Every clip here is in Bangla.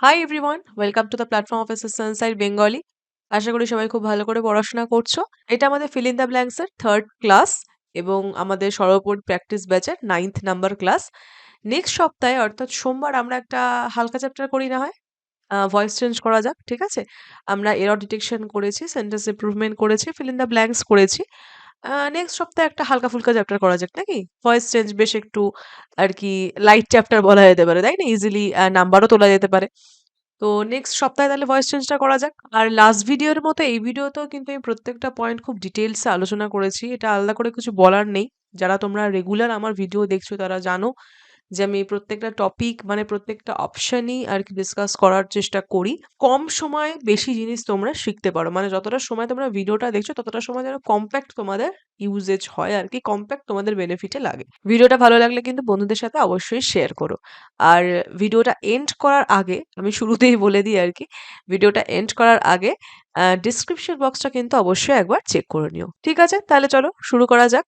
High everyone, welcome to the platform of assistant side Bengali. আশা করি সবাই খুব ভালো করে পড়াশোনা করছো। এটা আমাদের ফিল ইন দ্য ব্ল্যাঙ্কস এর থার্ড ক্লাস এবং আমাদের সর্বোপরি প্র্যাকটিস ব্যাচের 9th নাম্বার ক্লাস। নেক্সট সপ্তাহে অর্থাৎ সোমবার আমরা একটা হালকা চ্যাপ্টার করি না হয়? ভয়েস চেঞ্জ করা যাক, ঠিক আছে? আমরা এরর ডিটেকশন করেছি, সেন্টেন্স ইমপ্রুভমেন্ট করেছি, ফিল ইন দ্য ব্ল্যাঙ্কস করেছি। নেক্সট সপ্তাহে একটা হালকা-ফুলকা চ্যাপ্টার করা যাক নাকি? ভয়েস চেঞ্জ বেশ একটু আরকি লাইট চ্যাপ্টার বলা যেতে পারে, তাই না? ইজিলি নাম্বারও তোলা যেতে পারে। তো নেক্সট সপ্তাহে তাহলে ভয়েস চেঞ্জটা করা যাক। আর লাস্ট ভিডিওর মতো এই ভিডিওতেও কিন্তু আমি প্রত্যেকটা পয়েন্ট খুব ডিটেইলসে আলোচনা করেছি। এটা আলাদা করে কিছু বলার নেই। যারা তোমরা রেগুলার আমার ভিডিও দেখছো তারা জানো যে আমি প্রত্যেকটা টপিক মানে প্রত্যেকটা অপশনই আরকি ডিসকাস করার চেষ্টা করি। কম সময়ে বেশি জিনিস তোমরা শিখতে পারো। মানে যতটা সময় তোমরা ভিডিওটা দেখছো ততটা সময় যেন কম্প্যাক্ট তোমাদের ইউসেজ হয় আরকি। কম্প্যাক্ট তোমাদের বেনিফিটে লাগে। ভিডিওটা ভালো লাগলে কিন্তু বন্ধুদের সাথে অবশ্যই শেয়ার করো। আর ভিডিওটা এন্ড করার আগে আমি শুরুতেই বলে দিই আরকি। ভিডিওটা এন্ড করার আগে ডেসক্রিপশন বক্সটা কিন্তু অবশ্যই একবার চেক করে নিও। ঠিক আছে? তাহলে চলো শুরু করা যাক।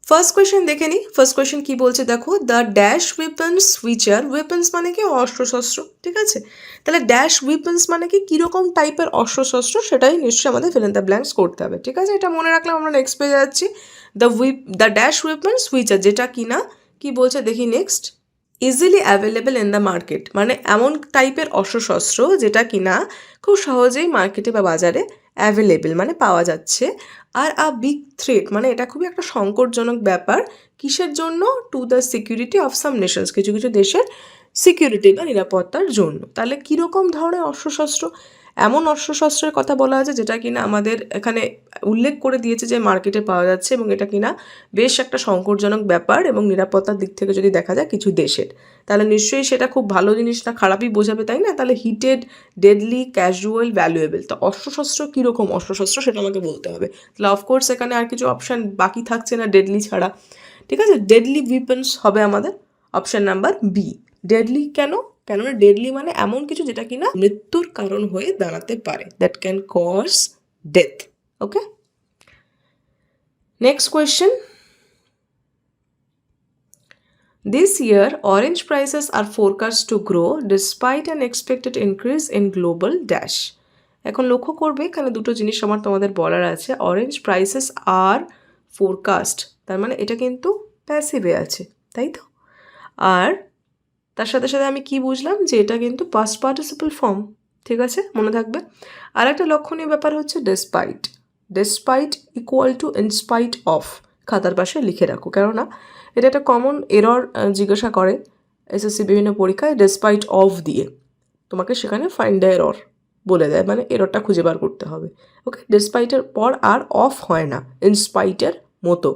ফার্স্ট কোয়েশ্চেন দেখে নিই। ফার্স্ট কোয়েশ্চেন কি বলছে দেখো, the dash weapons which are, weapons মানে কি অস্ত্রশস্ত্র, ঠিক আছে? তাহলে ড্যাশ উইপন্স মানে কি কিরকম টাইপের অস্ত্রশস্ত্র সেটাই নিশ্চয়ই আমাদের ফিল ইন দ্য ব্ল্যাঙ্কস করতে হবে, ঠিক আছে? এটা মনে রাখলাম, আমরা নেক্সট পেজে যাচ্ছি। The dash weapons which are, যেটা কিনা কি বলছে দেখি next, easily available in the market, মানে এমন টাইপের অস্ত্রশস্ত্র যেটা কিনা খুব সহজেই মার্কেটে বা বাজারে অ্যাভেলেবেল মানে পাওয়া যাচ্ছে। আর আ বিগ থ্রেট মানে এটা খুবই একটা সংকটজনক ব্যাপার। কিসের জন্য? To the security of some Nations, কিছু কিছু দেশের সিকিউরিটি বা নিরাপত্তার জন্য। তাহলে কীরকম ধরনের অস্ত্রশস্ত্র? এমন অস্ত্রশস্ত্রের কথা বলা আছে যেটা কিনা আমাদের এখানে উল্লেখ করে দিয়েছে যে মার্কেটে পাওয়া যাচ্ছে এবং এটা কিনা বেশ একটা সংকটজনক ব্যাপার এবং নিরাপত্তার দিক থেকে যদি দেখা যায় কিছু দেশের, তাহলে নিশ্চয়ই সেটা খুব ভালো জিনিস না খারাপই বোঝাবে, তাই না? তাহলে হিটেড, ডেডলি, ক্যাজুয়াল, ভ্যালুয়েবল। তো অস্ত্রশস্ত্র কীরকম অস্ত্রশস্ত্র সেটা আমাকে বলতে হবে। তাহলে অফকোর্স এখানে আর কিছু অপশান বাকি থাকছে না ডেডলি ছাড়া, ঠিক আছে? ডেডলি উইপন্স হবে আমাদের অপশান নাম্বার বি। ডেডলি কেন? কেননা ডেডলি মানে এমন কিছু যেটা কিনা মৃত্যুর কারণ হয়ে দাঁড়াতে পারে, that can cause death. Okay, next question. This year, orange prices are forecast to grow despite an expected increase in global dash. এখন লক্ষ্য করবে এখানে দুটো জিনিস আমার তোমাদের বলার আছে। অরেঞ্জ প্রাইসেস আর ফোরকাস্ট, তার মানে এটা কিন্তু প্যাসিভে আছে, তাই তো? আর তার সাথে সাথে আমি কি বুঝলাম যে এটা কিন্তু পাস্ট পার্টিসিপল ফর্ম, ঠিক আছে? মনে থাকবে। আর একটা লক্ষণীয় ব্যাপার হচ্ছে despite. Despite equal to in spite of, খাতার পাশে লিখে রাখো, কেননা এটা একটা কমন এরর জিজ্ঞাসা করে এসএসসি বিভিন্ন পরীক্ষায়, ডেসপাইট অফ দিয়ে তোমাকে সেখানে ফাইন্ড দ্য এরর বলে দেয়, মানে এররটা খুঁজে বার করতে হবে। ওকে, ডেসপাইটের পর আর অফ হয় না, ইনস্পাইটের মতো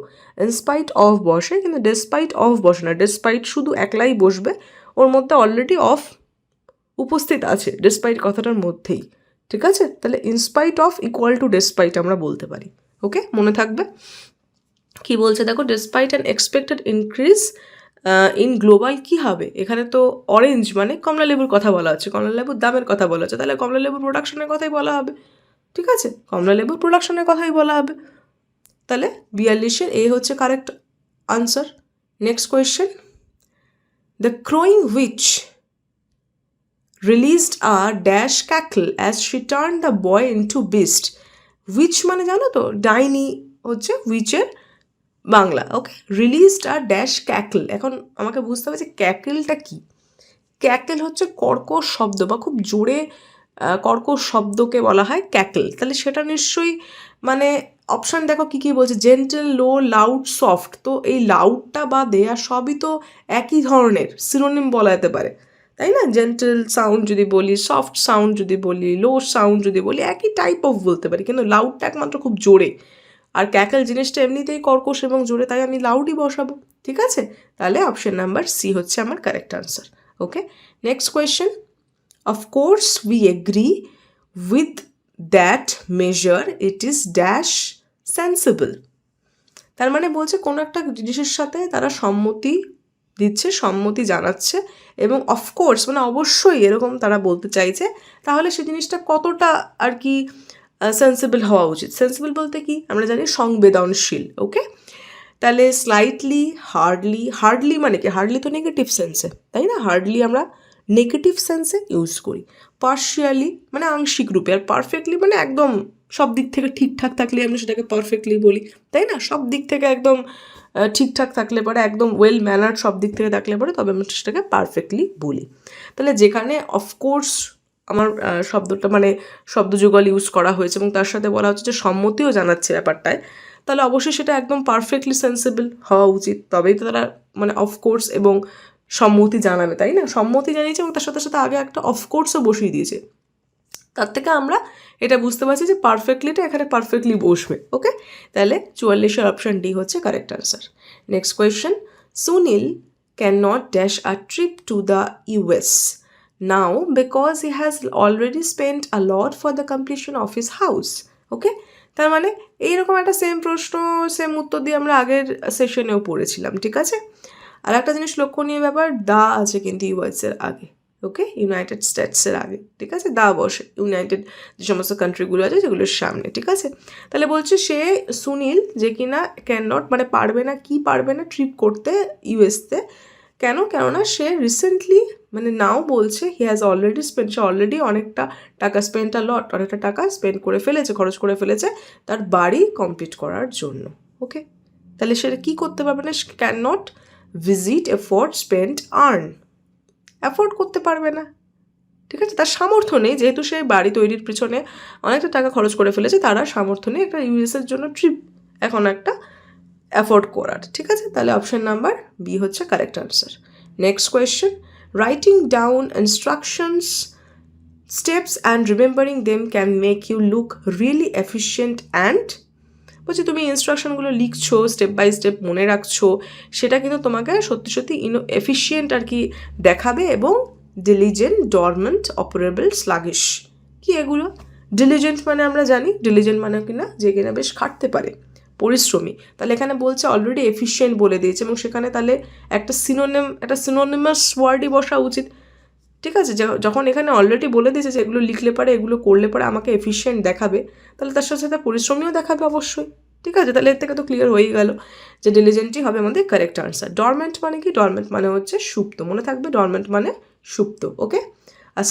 ইনস্পাইট অফ বসে, কিন্তু ডেসপাইট অফ বসে না। ডেসপাইট শুধু একলাই বসবে, ওর মধ্যে অলরেডি অফ উপস্থিত আছে ডেসপাইট কথাটার মধ্যেই, ঠিক আছে? তাহলে in spite of equal to despite আমরা বলতে পারি। ওকে, মনে থাকবে। কি বলছে দেখো, despite an expected increase in global, কী হবে এখানে? তো অরেঞ্জ মানে কমলা লেবুর কথা বলা হচ্ছে, কমলা লেবুর দামের কথা বলা হচ্ছে, তাহলে কমলা লেবুর প্রোডাকশনের কথাই বলা হবে, ঠিক আছে? কমলা লেবুর প্রোডাকশনের কথাই বলা হবে। তাহলে 42-এর এ হচ্ছে correct answer. Next question, the crowing which released a dash cackle as she turned the boy into beast. Witch মানে জানো তো, ডাইনি হচ্ছে উইচের বাংলা। ওকে, রিলিজড আর ড্যাশ ক্যাকল। এখন আমাকে বুঝতে হবে যে ক্যাকেলটা কি। ক্যাকেল হচ্ছে কর্কশ শব্দ বা খুব জোরে কর্কশ শব্দকে বলা হয় ক্যাকেল। তাহলে সেটা নিশ্চয়ই মানে অপশান দেখো কী কী বলছে, জেন্টেল, লো, লাউড, সফট। তো এই লাউডটা বা দেয়া সবই তো একই ধরনের, সিনোনিম বলা যেতে পারে, তাই না? জেন্টেল সাউন্ড যদি বলি, সফট সাউন্ড যদি বলি, লো সাউন্ড যদি বলি, একই টাইপ অফ বলতে পারি, কিন্তু লাউডটা একমাত্র খুব জোরে। আর ক্যাকেল জিনিসটা এমনিতেই কর্কশ এবং জোরে, তাই আমি লাউডই বসাবো, ঠিক আছে? তাহলে অপশন নাম্বার সি হচ্ছে আমার correct answer. Okay, next question. Of course we agree with that measure, it is dash sensible. তার মানে বলছে কোনো একটা জিনিসের সাথে তারা সম্মতি দিচ্ছে, সম্মতি জানাচ্ছে, এবং অফকোর্স মানে অবশ্যই এরকম তারা বলতে চাইছে, তাহলে সেই জিনিসটা কতটা আর কি সেন্সিবল হওয়া উচিত। সেন্সিবল বলতে কি আমরা জানি সংবেদনশীল। ওকে, তাহলে স্লাইটলি, হার্ডলি। হার্ডলি মানে কি? হার্ডলি তো নেগেটিভ সেন্সে, তাই না? হার্ডলি আমরা নেগেটিভ সেন্সে ইউজ করি। পার্শিয়ালি মানে আংশিক রূপে, আর পারফেক্টলি মানে একদম সব দিক থেকে ঠিকঠাক থাকলে আমরা সেটাকে পারফেক্টলি বলি, তাই না? সব দিক থেকে একদম ঠিকঠাক থাকলে পরে, একদম ওয়েল ম্যানার্ড সব দিক থেকে থাকলে পরে তবে আমরা সেটাকে পারফেক্টলি বলি। তাহলে যেখানে অফকোর্স আমার শব্দটা মানে শব্দযুগল ইউজ করা হয়েছে এবং তার সাথে বলা হচ্ছে যে সম্মতিও জানাচ্ছে ব্যাপারটায়, তাহলে অবশ্যই সেটা একদম পারফেক্টলি সেন্সিবল হওয়া উচিত, তবেই তো তারা মানে অফকোর্স এবং সম্মতি জানাবে, তাই না? সম্মতি জানিয়েছে এবং তার সাথে সাথে আগে একটা অফকোর্সও বসিয়ে দিয়েছে, তার থেকে আমরা এটা বুঝতে পারছি যে পারফেক্টলিটা এখানে পারফেক্টলি বসবে। ওকে, তাহলে 44-এর অপশন ডি হচ্ছে correct answer. Next question, Sunil can not dash a trip to the US now because he has already spent a lot for the completion of his house. Okay, তার মানে এইরকম একটা সেম প্রশ্ন সেম উত্তর দিয়ে আমরা আগের সেশনেও পড়েছিলাম, ঠিক আছে? আর একটা জিনিস লক্ষণীয় ব্যাপার, দা আছে কিন্তু ইউএসের আগে, ওকে, ইউনাইটেড স্টেটসের আগে, ঠিক আছে? দা বসে ইউনাইটেড যে সমস্ত কান্ট্রিগুলো আছে সেগুলোর সামনে, ঠিক আছে? তাহলে বলছে সে সুনীল যে কিনা ক্যান নট মানে পারবে না, কি পারবে না ট্রিপ করতে ইউএসতে, কেন? কেননা সে রিসেন্টলি মানে নাও বলছে হি has already spend, say already অনেকটা টাকা স্পেন্ড আ লট, অনেকটা টাকা স্পেন্ড করে ফেলেছে, খরচ করে ফেলেছে তার বাড়ি কমপ্লিট করার জন্য। ওকে, তাহলে সে কী করতে পারবে না? Can not visit, afford, spend, earn, afford করতে পারবে না, ঠিক আছে? তার সামর্থ্য নেই, যেহেতু সে বাড়ি তৈরির পিছনে অনেকটা টাকা খরচ করে ফেলেছে, তারা সামর্থ্য নেই একটা ইউএসের জন্য ট্রিপ এখন একটা অ্যাফোর্ড করার, ঠিক আছে? তাহলে অপশন নাম্বার বি হচ্ছে correct answer. Next question, writing down instructions steps and remembering them can make you look really efficient and, বলছি তুমি ইনস্ট্রাকশনগুলো লিখছো, স্টেপ বাই স্টেপ মনে রাখছো, সেটা কিন্তু তোমাকে সত্যি সত্যি এফিশিয়েন্ট আর কি দেখাবে, এবং ডিলিজেন্ট, ডরমেন্ট, অপারেবল, স্লাগিশ, কি এগুলো? ডিলিজেন্ট মানে আমরা জানি, ডিলিজেন্ট মানে কিনা যে কিনা বেশ খাটতে পারে, পরিশ্রমী। তাহলে এখানে বলছে অলরেডি এফিশিয়েন্ট বলে দিয়েছে, এবং সেখানে তাহলে একটা সিনোনিমাস ওয়ার্ডই বসা উচিত, ঠিক আছে? যখন এখানে অলরেডি বলে দিয়েছে যে এগুলো লিখলে পারে, এগুলো করলে পরে আমাকে এফিশিয়েন্ট দেখাবে, তাহলে তার সাথে সাথে পরিশ্রমীও দেখাবে অবশ্যই, ঠিক আছে? তাহলে এর থেকে তো ক্লিয়ার হয়েই গেল যে ডিলিজেন্টই হবে আমাদের কারেক্ট আনসার। ডরমেন্ট মানে কি? ডরমেন্ট মানে হচ্ছে সুপ্ত, মনে থাকবে, ডরমেন্ট মানে সুপ্ত। ওকে, আর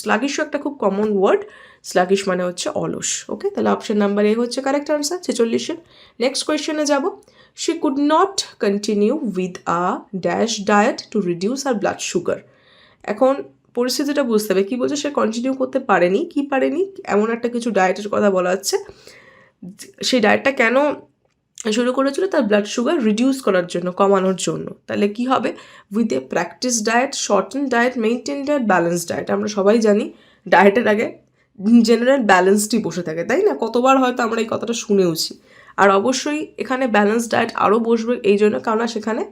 স্লাগিশও একটা খুব কমন ওয়ার্ড, স্লাগিশ মানে হচ্ছে অলস। ওকে, তাহলে অপশন নাম্বার এ হচ্ছে কারেক্ট আনসার 46-এর। নেক্সট কোয়েশ্চেনে যাব, she could not continue with a dash diet to reduce her blood sugar. এখন পরিস্থিতিটা বুঝতে হবে, কী বলছে? সে কন্টিনিউ করতে পারেনি, কি পারেনি? এমন একটা কিছু ডায়েটের কথা বলা হচ্ছে, সেই ডায়েটটা কেন শুরু করেছিল? তার ব্লাড সুগার রিডিউস করার জন্য, কমানোর জন্য। তাহলে কি হবে? With a practice diet, shorten diet, maintain diet, balance diet. আমরা সবাই জানি ডায়েটের আগে জেনারেল ব্যালেন্সডই বসে থাকে, তাই না? কতবার হয়তো আমরা এই কথাটা শুনেওছি। আর অবশ্যই এখানে ব্যালেন্স ডায়েট আরও বসবে এই জন্য, কারণ সেখানে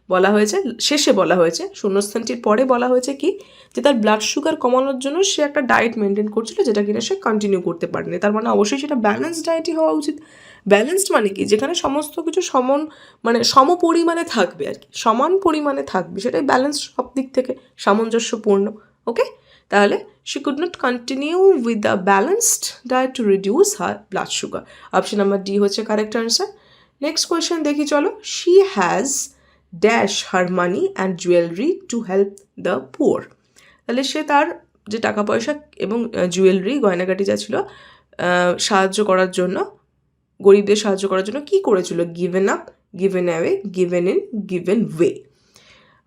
বলা হয়েছে, শেষে বলা হয়েছে, শূন্যস্থানটির পরে বলা হয়েছে কি, যে তার ব্লাড সুগার কমানোর জন্য সে একটা ডায়েট মেনটেন করছিল, যেটা কিনা সে কন্টিনিউ করতে পারেনি। তার মানে অবশ্যই সেটা ব্যালেন্স ডায়েটই হওয়া উচিত। ব্যালেন্সড মানে কি? যেখানে সমস্ত কিছু মানে সম পরিমাণে থাকবে আর কি, সমান পরিমাণে থাকবে, সেটাই ব্যালেন্স, সব দিক থেকে সামঞ্জস্যপূর্ণ। ওকে, তাহলে she could not continue with the balanced diet to reduce her blood sugar. Option number D হচ্ছে কারেক্ট আনসার। নেক্সট কোয়েশ্চেন দেখি চলো, she has dash her money and jewelry to help the poor. তাহলে সে তার যে টাকা পয়সা এবং জুয়েলারি, গয়নাগাটি যা ছিল, সাহায্য করার জন্য, গরিবদের সাহায্য করার জন্য কি করেছিল? Given up, given away, given in, given way.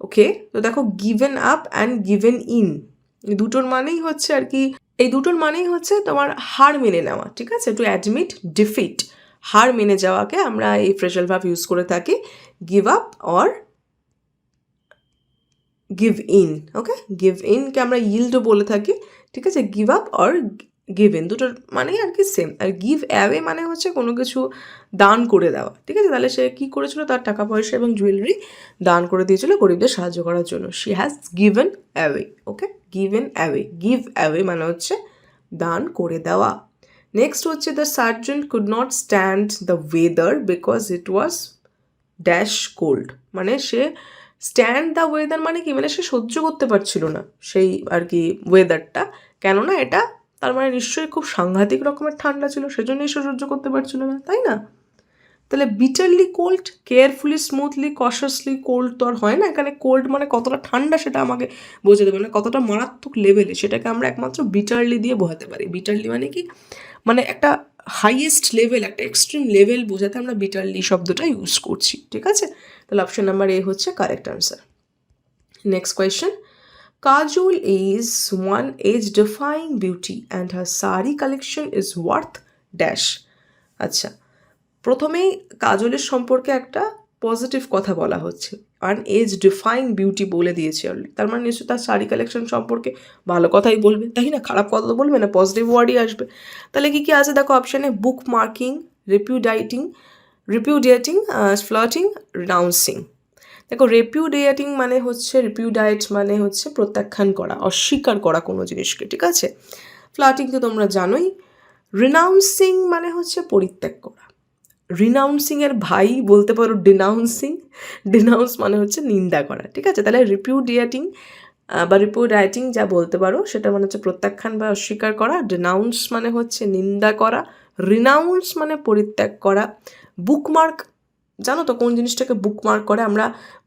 Okay, তো দেখো given up and given in দুটোর মানেই হচ্ছে আর কি, এই দুটোর মানেই হচ্ছে তোমার হার মেনে নেওয়া, ঠিক আছে? টু অ্যাডমিট ডিফিট, হার মেনে যাওয়াকে আমরা এই ফ্রেজাল ভার্ব ইউজ করে থাকি, give up or give in. Okay, give ইনকে আমরা ইল্ডও বলে থাকি, ঠিক আছে? Give up or give in দুটোর মানেই আর কি সেম। আর গিভ অ্যাওয়ে মানে হচ্ছে কোনো কিছু দান করে দেওয়া, ঠিক আছে? তাহলে সে কী করেছিল? তার টাকা পয়সা এবং জুয়েলারি দান করে দিয়েছিল গরিবদের সাহায্য করার জন্য। She has given away. Okay, given away, give away মানে হচ্ছে দান করে দেওয়া। নেক্সট হচ্ছে, the sergeant could not stand the weather because it was dash cold. মানে সে স্ট্যান্ড দ্য ওয়েদার মানে কি? মানে সে সহ্য করতে পারছিল না সেই আর কি ওয়েদারটা, কেননা এটা তার মানে নিশ্চয়ই খুব সাংঘাতিক রকমের ঠান্ডা ছিল, সেজন্যই সে সহ্য করতে পারছিল না, তাই না? তাহলে bitterly cold, carefully, smoothly, cautiously cold তো আর হয় না। এখানে কোল্ড মানে কতটা ঠান্ডা সেটা আমাকে বোঝাতে দেবে, মানে কতটা মারাত্মক লেভেলে সেটাকে আমরা একমাত্র বিটারলি দিয়ে বোঝাতে পারি। বিটারলি মানে কি, মানে একটা হাইয়েস্ট লেভেল, একটা এক্সট্রিম লেভেল বোঝাতে আমরা বিটারলি শব্দটা ইউজ করছি। ঠিক আছে, তাহলে অপশন নাম্বার এ হচ্ছে correct answer. Next question, Kajol is one age-defying beauty and her sari collection is worth dash. আচ্ছা, প্রথমেই কাজলের সম্পর্কে একটা পজিটিভ কথা বলা হচ্ছে, আন এজ ডিফাইং বিউটি বলে দিয়েছে অলরেডি, তার মানে নিশ্চয়ই তার শাড়ি কালেকশন সম্পর্কে ভালো কথাই বলবে, তাই না? খারাপ কথা তো বলবে না, পজিটিভ ওয়ার্ডই আসবে। তাহলে কি কি আছে দেখো অপশানে, বুক মার্কিং, রিপিউডিয়েটিং, ফ্লার্টিং, রিনাউন্সিং। দেখো রেপিউডিয়েটিং মানে হচ্ছে, রিপিউডাইট মানে হচ্ছে প্রত্যাখ্যান করা, অস্বীকার করা কোনো জিনিসকে। ঠিক আছে, ফ্লার্টিং তো তোমরা জানোই। রিনাউন্সিং মানে হচ্ছে পরিত্যাগ করা। রিনাউন্সিংয়ের ভাই বলতে পারো ডিনাউন্সিং, ডিনাউন্স মানে হচ্ছে নিন্দা করা। ঠিক আছে, তাহলে রিপিউডিয়েটিং বা রিপিউডাইটিং যা বলতে পারো সেটা মানে হচ্ছে প্রত্যাখ্যান বা অস্বীকার করা, ডিনাউন্স মানে হচ্ছে নিন্দা করা, রিনাউন্স মানে পরিত্যাগ করা। বুকমার্ক, জানো তো কোন জিনিসটাকে বুকমার্ক করে? আমরা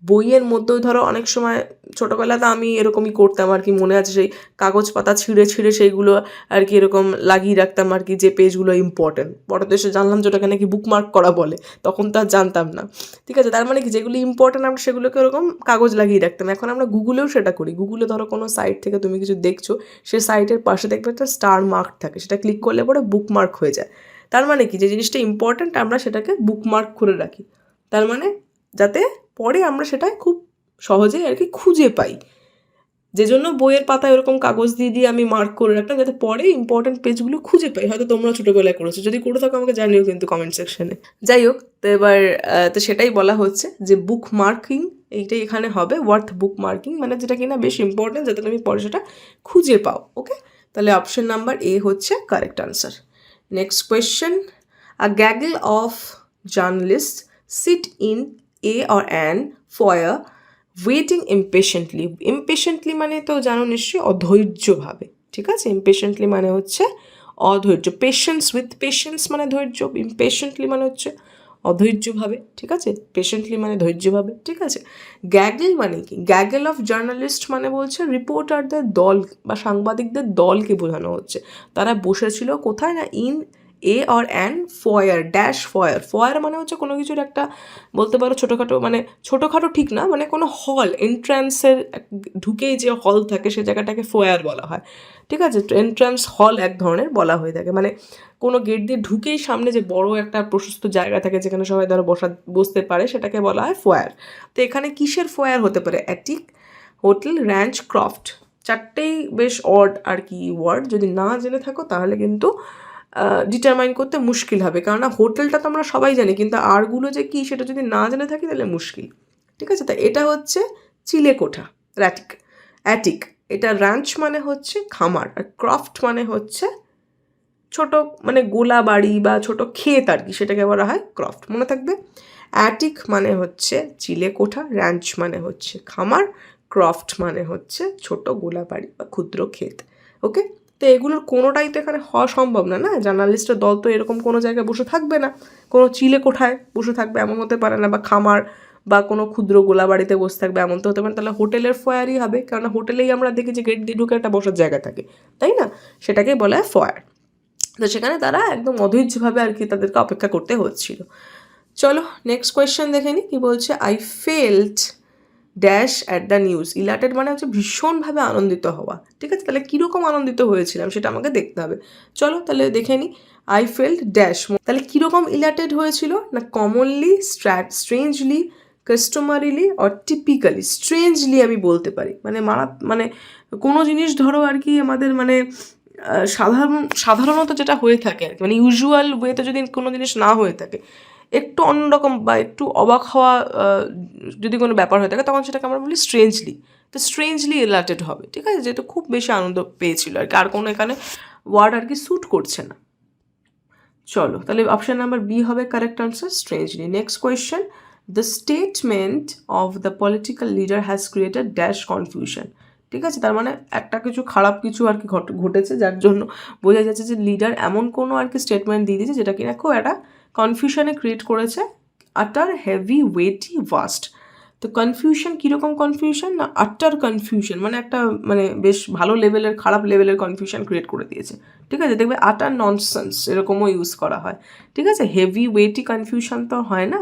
বইয়ের মধ্যেও ধরো অনেক সময় ছোটোবেলাতে আমি এরকমই করতাম আর কি, মনে আছে, সেই কাগজ পাতা ছিঁড়ে ছিঁড়ে সেইগুলো আর কি এরকম লাগিয়ে রাখতাম আর কি, যে পেজগুলো ইম্পর্টেন্ট। বড় দেশে জানলাম যে ওটাকে নাকি বুকমার্ক করা বলে, তখন তো আর জানতাম না। ঠিক আছে, তার মানে কি যেগুলো ইম্পর্টেন্ট আমরা সেগুলোকে ওরকম কাগজ লাগিয়ে রাখতাম। এখন আমরা গুগলেও সেটা করি। গুগলে ধরো কোনো সাইট থেকে তুমি কিছু দেখছো, সে সাইটের পাশে দেখবে একটা স্টার মার্ক থাকে, সেটা ক্লিক করলে পরে বুকমার্ক হয়ে যায়। তার মানে কি, যে জিনিসটা ইম্পর্টেন্ট আমরা সেটাকে বুকমার্ক করে রাখি, তার মানে যাতে পরে আমরা সেটা খুব সহজেই আর কি খুঁজে পাই। যে জন্য বইয়ের পাতায় এরকম কাগজ দিয়ে দিয়ে আমি মার্ক করে রাখলাম, যাতে পরে ইম্পর্টেন্ট পেজগুলো খুঁজে পাই। হয়তো তোমরা ছোটোবেলায় করেছো, যদি করে থাকো আমাকে জানিও কিন্তু কমেন্ট সেকশনে। যাই হোক, তো এবার তো সেটাই বলা হচ্ছে যে বুক মার্কিং এইটাই এখানে হবে, ওয়ার্থ বুক মার্কিং, মানে যেটা কিনা বেশ ইম্পর্টেন্ট, যাতে তুমি পরে সেটা খুঁজে পাও। ওকে, তাহলে অপশন নাম্বার এ হচ্ছে correct answer. Next question, a gaggle of journalist sit in a or an foyer waiting impatiently. impatiently মানে তো জানো নিশ্চয়ই, অধৈর্যভাবে। ঠিক আছে, impatiently মানে হচ্ছে অধৈর্য, পেশেন্স উইথ পেশেন্স মানে ধৈর্য, impatiently মানে হচ্ছে অধৈর্যভাবে। ঠিক আছে, পেশেন্টলি মানে ধৈর্যভাবে। ঠিক আছে, গ্যাগল মানে কি, গ্যাগল অফ জার্নালিস্ট মানে বলছে রিপোর্টারদের দল বা সাংবাদিকদের দলকে বোঝানো হচ্ছে। তারা বসেছিল কোথায় না, in a or an foyer, dash foyer. Foyer মানে হচ্ছে কোনো কিছুর একটা বলতে পারো ছোটোখাটো, মানে ছোটোখাটো ঠিক না, মানে কোনো হল, এন্ট্রান্সের ঢুকেই যে হল থাকে সে জায়গাটাকে ফয়ার বলা হয়। ঠিক আছে, এন্ট্রান্স হল এক ধরনের বলা হয়ে থাকে, মানে কোনো গেট দিয়ে ঢুকেই সামনে যে বড় একটা প্রশস্ত জায়গা থাকে যেখানে সবাই ধরো বসতে পারে, সেটাকে বলা হয় ফয়ার। তো এখানে কিসের ফয়ার হতে পারে? Attic, hotel, ranch, croft. চারটেই বেশ অড আর কি ওয়ার্ড, যদি না জেনে থাকো তাহলে কিন্তু ডিটারমাইন করতে মুশকিল হবে, কেননা হোটেলটা তো আমরা সবাই জানি, কিন্তু আরগুলো যে কী সেটা যদি না জেনে থাকি তাহলে মুশকিল। ঠিক আছে, তাই এটা হচ্ছে চিলেকোঠা, অ্যাটিক। এটা র্যাঞ্চ মানে হচ্ছে খামার, আর ক্রফট মানে হচ্ছে ছোট, মানে গোলা বাড়ি বা ছোট ক্ষেত আর কি, সেটাকে বলা হয় ক্রফট। মনে থাকবে, অ্যাটিক মানে হচ্ছে চিলেকোঠা, র্যাঞ্চ মানে হচ্ছে খামার, ক্রফট মানে হচ্ছে ছোট গোলা বাড়ি বা ক্ষুদ্র ক্ষেত। ওকে, তো এগুলোর কোনোটাই তো এখানে হওয়া সম্ভব না, না? জার্নালিস্টের দল তো এরকম কোনো জায়গায় বসে থাকবে না, কোনো চিলেকোঠায় বসে থাকবে এমন হতে পারে না, বা খামার বা কোনো ক্ষুদ্র গোলা বাড়িতে বসে থাকবে এমন তো হতে পারে। তাহলে হোটেলের ফয়ারই হবে, কেননা হোটেলেই আমরা দেখি যে গেট দিয়ে ঢুকে একটা বসার জায়গা থাকে, তাই না? সেটাকেই বলা হয় ফয়ার। তো সেখানে তারা একদম অধৈর্যভাবে আর কি তাদেরকে অপেক্ষা করতে হচ্ছিল। চলো নেক্সট কোয়েশ্চেন দেখে নিই কী বলছে। I felt dash at the news. Elated মানে হচ্ছে ভীষণভাবে আনন্দিত হওয়া। ঠিক আছে, তাহলে কীরকম আনন্দিত হয়েছিলাম সেটা আমাকে দেখতে হবে। চলো তাহলে দেখে নিই। আই ফেল্ট ড্যাশ, তাহলে কীরকম ইলাটেড হয়েছিল না, commonly, strangely, customarily or typically. Strangely আমি বলতে পারি, মানে কোনো জিনিস ধরো আর কি আমাদের মানে সাধারণত যেটা হয়ে থাকে আর কি, মানে ইউজুয়াল ওয়েতে যদি কোনো জিনিস না হয়ে থাকে, একটু অন্যরকম বা একটু অবাক হওয়া যদি কোনো ব্যাপার হয়ে থাকে, তখন সেটাকে আমরা বলি স্ট্রেঞ্জলি। তো স্ট্রেঞ্জলি রিলেটেড হবে। ঠিক আছে, যেহেতু খুব বেশি আনন্দ পেয়েছিল আর কি, আর কোনো এখানে ওয়ার্ড আর কি স্যুট করছে না। চলো তাহলে অপশান নাম্বার বি হবে correct answer, strangely. Next question, the statement of the political leader has created dash confusion. ঠিক আছে, তার মানে একটা কিছু খারাপ কিছু আর কি ঘটেছে, যার জন্য বোঝা যাচ্ছে যে লিডার এমন কোনো আর কি স্টেটমেন্ট দিয়ে দিয়েছে যেটা কিনা খুব একটা কনফিউশনে ক্রিয়েট করেছে আটার হেভি ওয়েটি ভাস্ট। তো কনফিউশন কীরকম কনফিউশন না আটার কনফিউশন মানে একটা মানে বেশ ভালো লেভেলের খারাপ লেভেলের কনফিউশন ক্রিয়েট করে দিয়েছে, ঠিক আছে। দেখবে আটার ননসেন্স এরকমও ইউজ করা হয়, ঠিক আছে। হেভি ওয়েটি কনফিউশন তো হয় না,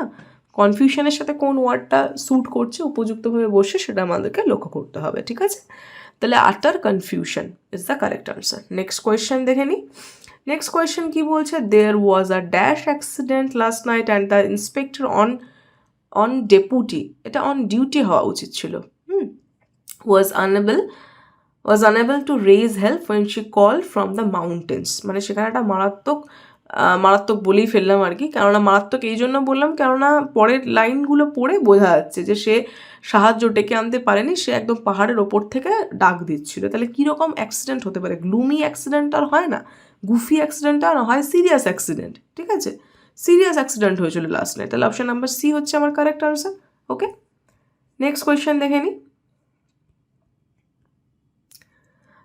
কনফিউশনের সাথে কোন ওয়ার্ডটা স্যুট করছে উপযুক্তভাবে বসে সেটা আমাদেরকে লক্ষ্য করতে হবে, ঠিক আছে। তাহলে utter confusion is the correct answer. Next question দেখে নিই। নেক্সট কোয়েশ্চেন কি বলছে, there was a dash accident last night and the inspector on deputy, এটা অন ডিউটি হওয়া উচিত ছিল, was unable to raise help when she called from the mountains। মানে সেখানে একটা মারাত্মক বলেই ফেললাম আর কি, কেননা মারাত্মক এই জন্য বললাম কেননা পরের লাইনগুলো পড়ে বোঝা যাচ্ছে যে সে সাহায্য ডেকে আনতে পারেনি, সে একদম পাহাড়ের ওপর থেকে ডাক দিচ্ছিল। তাহলে কীরকম অ্যাক্সিডেন্ট হতে পারে, গ্লুমি অ্যাক্সিডেন্ট আর হয় না, গুফি অ্যাক্সিডেন্ট আর হয় সিরিয়াস অ্যাক্সিডেন্ট, ঠিক আছে। সিরিয়াস অ্যাক্সিডেন্ট হয়েছিল লাস্ট নাইট, তাহলে অপশন নাম্বার সি হচ্ছে আমার correct answer. Okay, next question দেখে নিই।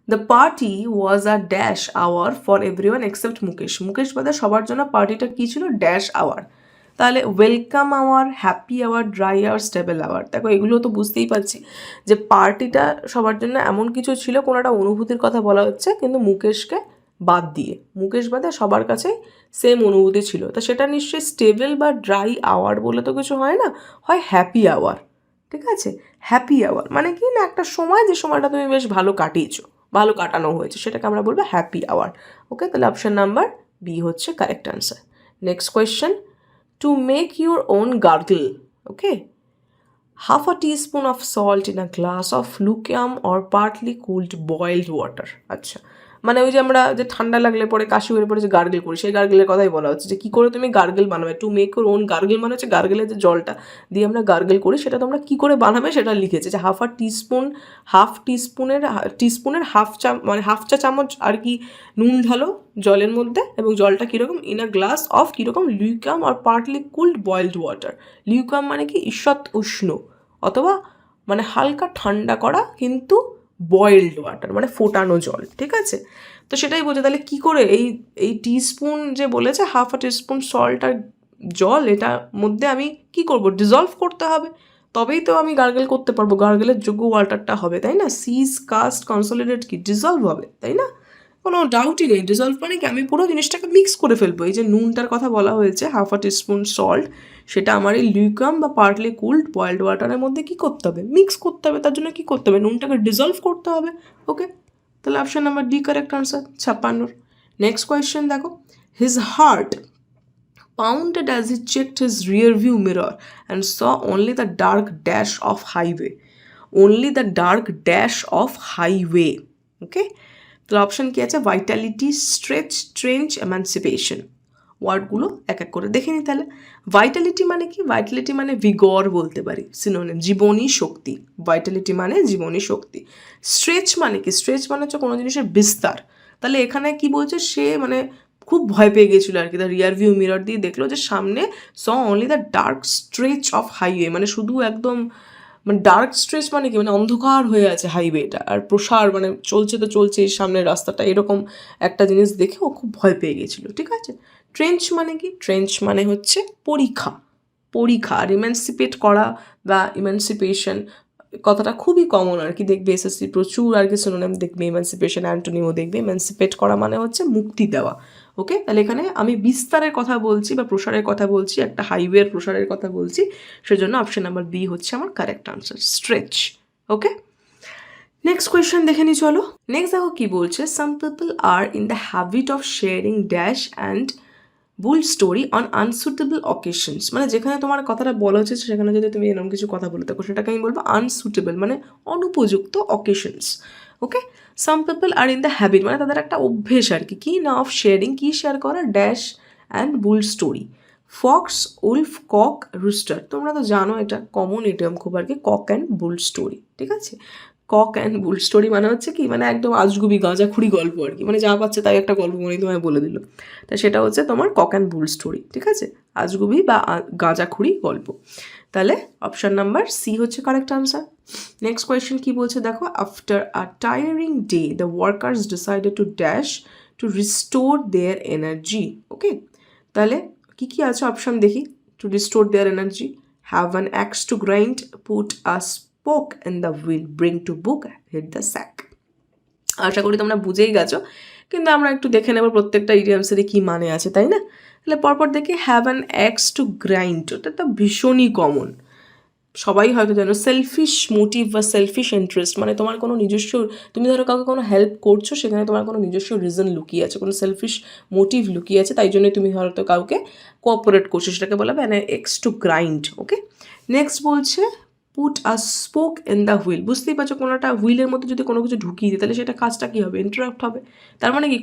The party was a dash hour for everyone except Mukesh. Mukesh বাদে সবার জন্য পার্টিটা কী ছিল, ড্যাশ আওয়ার। তাহলে welcome hour, happy hour, dry hour, stable hour. দেখো এগুলো তো বুঝতেই পারছি যে পার্টিটা সবার জন্য এমন কিছু ছিল, কোনো একটা অনুভূতির কথা বলা হচ্ছে, কিন্তু মুকেশকে বাদ দিয়ে, মুকেশ বাদে সবার কাছেই সেম অনুভূতি ছিল, তা সেটা নিশ্চয়ই স্টেবল বা ড্রাই আওয়ার বলে তো কিছু হয় না, হয় হ্যাপি আওয়ার, ঠিক আছে। হ্যাপি আওয়ার মানে কি না একটা সময়, যে সময়টা তুমি বেশ ভালো কাটিয়েছো, ভালো কাটানো হয়েছে, সেটাকে আমরা বলবো হ্যাপি আওয়ার। ওকে, তাহলে অপশন নাম্বার বি হচ্ছে correct answer. Next question, to make your own gargle, okay, half a teaspoon of salt in a glass of lukewarm or partly cooled boiled water। আচ্ছা, মানে ওই যে আমরা যে ঠান্ডা লাগলে পরে কাশি হলে পরে যে গার্গেল করি, সেই গার্গেলের কথাই বলা হচ্ছে যে কী করে তুমি গার্গেল বানাবে। Two make your on gargle মানে হচ্ছে গার্গেলের যে জলটা দিয়ে আমরা গার্গেল করি সেটা তোমরা কী করে বানাবে সেটা লিখেছে, যে হাফ টিস্পুনের হাফ চা চামচ আর কি নুন ঢালো জলের মধ্যে, এবং জলটা কীরকম, ইন আ গ্লাস অফ কীরকম লিউকাম আর পার্টলি কুলড বয়েলড ওয়াটার। লিউকাম মানে কি ঈষৎ উষ্ণ অথবা মানে হালকা ঠান্ডা করা কিন্তু বয়েলড ওয়াটার মানে ফোটানো জল, ঠিক আছে। তো সেটাই বলছে, তাহলে কী করে এই টিস্পুন যে বলেছে হাফ আ টিস্পুন সল্ট আর জল, এটার মধ্যে আমি কি করব, ডিজলভ করতে হবে, তবেই তো আমি গার্গেল করতে পারবো, গার্গেলের যোগ্য ওয়াটারটা হবে, তাই না। সিজ কাস্ট কনসলিডেট কি ডিজলভ হবে, তাই না, কোনো ডাউটই নেই। ডিজলভ মানে কি আমি পুরো জিনিসটাকে মিক্স করে ফেলবো। এই যে নুনটার কথা বলা হয়েছে হাফ আ টিস্পুন সল্ট, সেটা আমার এই লিউকাম বা পার্টলি কুলড বয়েলড ওয়াটারের মধ্যে কী করতে হবে, মিক্স করতে হবে। তার জন্য কী করতে হবে, নুনটাকে ডিজলভ করতে হবে। ওকে, তাহলে option number D correct answer 56। Next question দেখো, his heart pounded as he checked his rear view mirror and saw only the dark dash of highway. Only the dark dash of highway. Okay? তাহলে অপশন কি আছে, ভাইটালিটি, স্ট্রেচ, ট্রেঞ্চ, এমানসিপেশন। ওয়ার্ডগুলো এক এক করে দেখে নিই তাহলে। ভাইটালিটি মানে কি, ভাইটালিটি মানে ভিগর বলতে পারি, সিনোনিম জীবনী শক্তি, ভাইটালিটি মানে জীবনী শক্তি। স্ট্রেচ মানে কি, স্ট্রেচ মানে হচ্ছে কোনো জিনিসের বিস্তার। তাহলে এখানে কি বলছে, সে মানে খুব ভয় পেয়ে গেছিলো আর কি, তার রিয়ার ভিউ মিরর দিয়ে দেখলো যে সামনে saw only the dark stretch of highway, মানে শুধু একদম মানে ডার্ক স্ট্রেচ মানে কি, মানে অন্ধকার হয়ে আছে হাইওয়েটা, আর প্রসার মানে চলছে তো চলছে এই সামনের রাস্তাটা, এরকম একটা জিনিস দেখে ও খুব ভয় পেয়ে গেছিলো, ঠিক আছে। ট্রেঞ্চ মানে কি, ট্রেঞ্চ মানে হচ্ছে পরীক্ষা আর ইম্যানসিপেট করা বা ইম্যানসিপেশন কথাটা খুবই কমন আর কি, দেখবে এসএসসি প্রচুর আর কি সিনোনিম দেখবে, ইম্যানসিপেশন অ্যান্টোনিমও দেখবে। ইম্যানসিপেট করা মানে হচ্ছে মুক্তি দেওয়া। ওকে, তাহলে এখানে আমি বিস্তারের কথা বলছি বা প্রসারের কথা বলছি, একটা হাইওয়ের প্রসারের কথা বলছি, সেজন্য অপশন নাম্বার বি হচ্ছে আমার correct answer, stretch. Okay, next question দেখে নি চলো। নেক্সট দেখো কি বলছে, some people are in the habit of sharing dash and bull story on unsuitable occasions. মানে যেখানে তোমার কথাটা বলা হচ্ছে সেখানে যদি তুমি এরকম কিছু কথা বলে থাকো সেটাকে আমি বলবো আনসুটেবল মানে অনুপযুক্ত occasions. Okay, some people are in the habit মানে তাদের একটা অভ্যেস আর কি, কি না, অফ শেয়ারিং, কি শেয়ার করা, dash and bull story, fox, wolf, cock, rooster. তোমরা তো জানো এটা কমন ইডিয়ম খুব আর কি, কক অ্যান্ড বুল স্টোরি, ঠিক আছে। কক অ্যান্ড বুল স্টোরি মানে হচ্ছে কি, মানে একদম আজগুবি গাঁজাখুড়ি গল্প আর কি, মানে যা পাচ্ছে তাই একটা গল্প মনে তোমায় বলে দিল, তা সেটা হচ্ছে তোমার কক অ্যান্ড বুল স্টোরি, ঠিক আছে, আজগুবি বা গাঁজাখুড়ি গল্প। তাহলে অপশান নাম্বার সি হচ্ছে কারেক্ট আনসার। নেক্সট কোয়েশ্চেন কি বলছে দেখো, after a tiring day the workers decided to dash to restore their energy. Okay, তাহলে কি আছে অপশন দেখি। To restore their energy, have an axe to grind, put a spoke in the wheel, bring to book, hit the sack. আশা করি তোমরা বুঝেই গেছো, কিন্তু আমরা একটু দেখে নেবো প্রত্যেকটা ইডিয়ামসেরই কী মানে আছে, তাই না? তাহলে পরপর দেখি, have an axe to grind, ওটা তো ভীষণই কমন, সবাই হয়তো জানো। সেলফিশ মোটিভ বা সেলফিশ ইন্টারেস্ট, মানে তোমার কোনো নিজস্ব, তুমি ধরো কাউকে কোনো হেল্প করছো, সেখানে তোমার কোনো নিজস্ব রিজন লুকিয়ে আছে, কোনো সেলফিশ মোটিভ লুকিয়ে আছে, তাই জন্যই তুমি হয়তো কাউকে কোঅপারেট করছো, সেটাকে বলা হবে an axe to grind. Okay, next বলছে put a spoke in the wheel. বুঝতেই পারছো, কোনোটা হুইলের মধ্যে যদি কোনো কিছু ঢুকিয়ে দিই, তাহলে সেটা কাজটা কী হবে? ইন্টারাপ্ট হবে। তার মানে কি,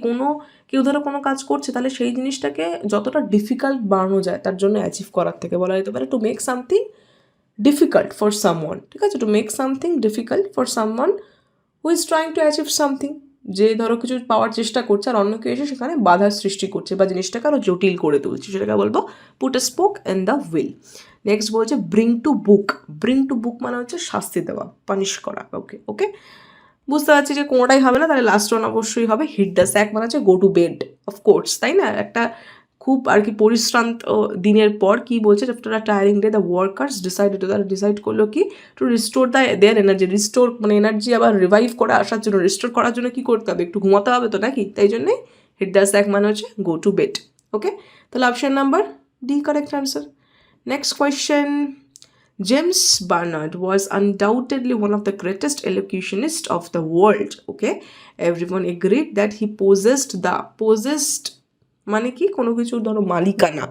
কেউ ধরো কোনো কাজ করছে, তাহলে সেই জিনিসটাকে যতটা ডিফিকাল্ট বানানো যায় তার জন্য অ্যাচিভ করার থেকে বলা যেতে পারে to make something difficult for someone, ঠিক আছে? To make something difficult for someone who is trying to achieve something, যে ধরো কিছু পাওয়ার চেষ্টা করছে আর অন্য কেউ এসে সেখানে বাধার সৃষ্টি করছে বা জিনিসটাকে আরও জটিল করে তুলছে, সেটাকে বলবো put a spoke in the wheel. Next বলছে bring to book. Bring to book মানে হচ্ছে শাস্তি দেওয়া, পানিশ করা। ওকে ওকে, বুঝতে পারছি যে কোনোটাই হবে না, তাহলে লাস্ট ওয়ান অবশ্যই হবে হিট দ্য স্যাক, মানে হচ্ছে গো টু বেড, অফকোর্স, তাই না? একটা খুব আর কি পরিশ্রান্ত দিনের পর কি বলছে, after a tiring day the workers decided, তারা ডিসাইড করলো কি two restore their energy, restore মানে এনার্জি আবার রিভাইভ করে আসার জন্য, রিস্টোর করার জন্য কি করতে হবে? একটু ঘুমাতে হবে তো নাকি? তাই জন্যে হিট দ্য স্যাক মানে হচ্ছে গো টু বেড। ওকে, তাহলে option number D correct answer. Next question, James Barnard was undoubtedly one of the greatest elocutionists of the world. Okay, everyone agreed that he possessed মানে কি, কোনো কিছুর ধরো মালিকানা,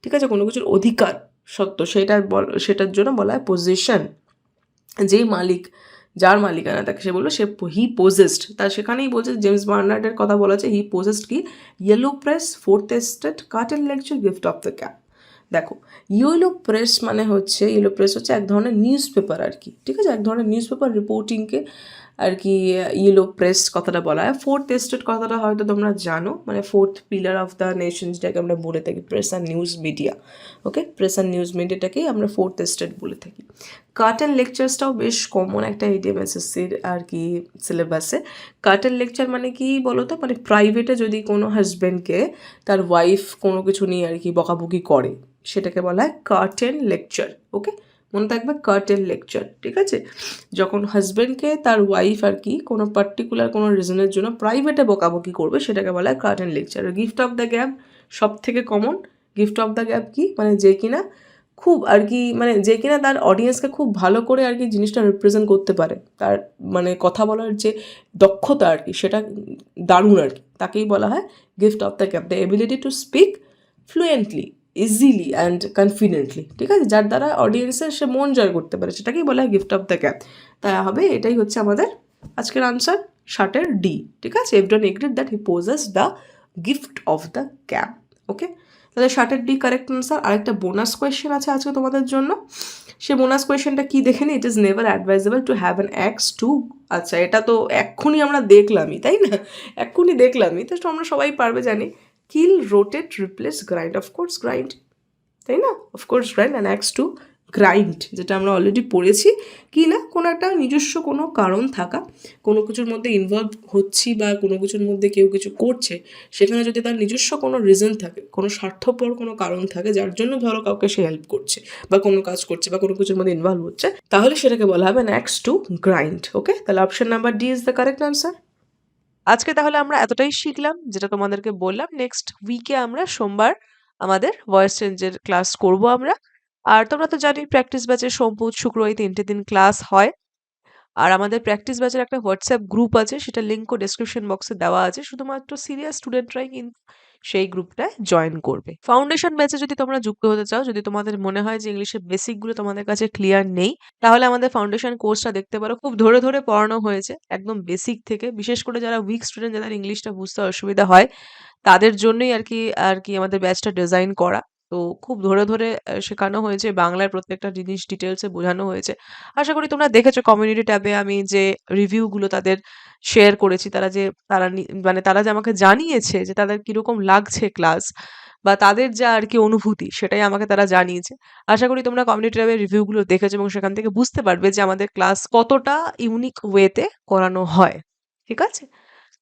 ঠিক আছে, কোনো কিছুর অধিকার সত্য, সেটার জন্য বলা হয় পজিশন। যেই মালিক, যার মালিকানা থাকে সে বললো সে হি পোজেসড, তার সেখানেই বলছে জেমস বার্নার্ডের কথা বলা আছে, হি পোজেসড কি, yellow press, fourth estate, curtain lecture, gift of the cap. দেখো, ইয়েলো প্রেস হচ্ছে এক ধরনের নিউজ পেপার আর কি, ঠিক আছে, এক ধরনের নিউজ পেপার রিপোর্টিংকে আর কি ইয়েলো প্রেস কথাটা বলা হয়। ফোর্থ এস্টেট কথাটা হয়তো তোমরা জানো, মানে fourth pillar of the nation যেটাকে আমরা বলে থাকি, press and news media. Okay, press and news মিডিয়াটাকেই আমরা ফোর্থ এস্টেট বলে থাকি। কার্টেন লেকচার্সটাও বেশ কমন একটা ইডিএম এসএসসির আর কি সিলেবাসে। কার্টেন লেকচার মানে কি বলো তো, মানে প্রাইভেটে যদি কোনো হাজব্যান্ডকে তার ওয়াইফ কোনো কিছু নিয়ে আর কি বকাবকি করে, সেটাকে বলা হয় কার্টেন লেকচার। ওকে, মনে থাকবে কার্টেন লেকচার, ঠিক আছে? যখন হাজব্যান্ডকে তার ওয়াইফ আর কি কোনো পার্টিকুলার কোনো রিজনের জন্য প্রাইভেটে বকাবকি করবে, সেটাকে বলা হয় curtain lecture. Gift of the gap সব থেকে common. Gift of the gap কি, মানে যে কিনা খুব আর কি, মানে যে কিনা তার অডিয়েন্সকে খুব ভালো করে আর কি জিনিসটা রিপ্রেজেন্ট করতে পারে, তার মানে কথা বলার যে দক্ষতা আর কি, সেটা দারুণ আর কি, তাকেই বলা হয় gift of the gap. The ability to speak fluently, easily and confidently, ঠিক আছে, যার দ্বারা অডিয়েন্সের সে মন জয় করতে পারে, সেটাকেই বলা হয় গিফট অফ দ্য গ্যাপ। তাই হবে, এটাই হচ্ছে আমাদের আজকের আনসার, শার্টের ডি, ঠিক আছে। Everyone agreed that he possess the gift of the gab. Okay, তাহলে শার্টের ডি কারেক্ট আনসার। আরেকটা বোনাস কোয়েশ্চেন আছে আজকে তোমাদের জন্য, সে বোনাস কোয়েশ্চেনটা কি দেখে নি, it is never advisable to have an axe to. আচ্ছা, এটা তো এক্ষুনি আমরা দেখলামই, তাই না? এক্ষুনি দেখলামই, তো আমরা সবাই পারবে জানি। Kill, rotate, replace, grind, of course grind, তাই না? Of course grind, an axe to grind, যেটা আমরা অলরেডি পড়েছি কি না, কোনো একটা নিজস্ব কোনো কারণ থাকা, কোনো কিছুর মধ্যে ইনভলভ হচ্ছি বা কোনো কিছুর মধ্যে কেউ কিছু করছে, সেখানে যদি তার নিজস্ব কোনো রিজন থাকে, কোনো স্বার্থপর কোনো কারণ থাকে যার জন্য ধরো কাউকে সে হেল্প করছে বা কোনো কাজ করছে বা কোনো কিছুর মধ্যে ইনভলভ হচ্ছে, তাহলে সেটাকে বলা হবে অ্যান অ্যাক্স টু গ্রাইন্ড। ওকে, তাহলে option number D is the correct answer. আজকে তাহলে আমরা এতটাই শিখলাম যেটা তোমাদেরকে বললাম। নেক্সট উইকে আমরা সোমবার আমাদের ভয়েস চেঞ্জের ক্লাস করব আমরা। আর তোমরা তো জানোই প্র্যাকটিস ব্যাচে সোম, বুধ, শুক্র এই 3টে দিন ক্লাস হয়। আর আমাদের প্র্যাকটিস ব্যাচের একটা হোয়াটসঅ্যাপ গ্রুপ আছে, সেটা লিঙ্কও ডেসক্রিপশন বক্সে দেওয়া আছে। শুধুমাত্র সিরিয়াস স্টুডেন্টরাই কিন্তু সেই গ্রুপটায় জয়েন করবে। ফাউন্ডেশন ব্যাচে যদি তোমরা যুক্ত হতে চাও, যদি তোমাদের মনে হয় যে ইংলিশের বেসিকগুলো তোমাদের কাছে ক্লিয়ার নেই, তাহলে আমাদের ফাউন্ডেশন কোর্সটা দেখতে পারো। খুব ধরে ধরে পড়ানো হয়েছে একদম বেসিক থেকে, বিশেষ করে যারা উইক স্টুডেন্ট, যাদের ইংলিশটা বুঝতে অসুবিধা হয়, তাদের জন্যই আর কি আমাদের ব্যাচটা ডিজাইন করা। তো খুব ধরে ধরে শেখানো হয়েছে, বাংলায় প্রত্যেকটা জিনিস ডিটেলসে বোঝানো হয়েছে। আশা করি তোমরা দেখেছো কমিউনিটি ট্যাবে আমি যে রিভিউগুলো তাদের শেয়ার করেছি, তারা যে আমাকে জানিয়েছে যে তাদের কিরকম লাগছে ক্লাস, বা তাদের যা আর কি অনুভূতি, সেটাই আমাকে তারা জানিয়েছে। আশা করি তোমরা কমিউনিটি ট্যাবের রিভিউগুলো দেখেছো এবং সেখান থেকে বুঝতে পারবে যে আমাদের ক্লাস কতটা ইউনিক ওয়েতে করানো হয়। ঠিক আছে?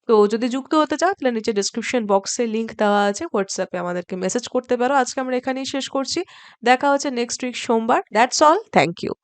তো যদি যুক্ত হতে চাও তাহলে নিচে ডিসক্রিপশন বক্সে লিংক দেওয়া আছে। হোয়াটসঅ্যাপে আমাদেরকে মেসেজ করতে পারো। আজকে আমরা এখানেই শেষ করছি। দেখা হচ্ছে নেক্সট উইক সোমবার। That's all. Thank you.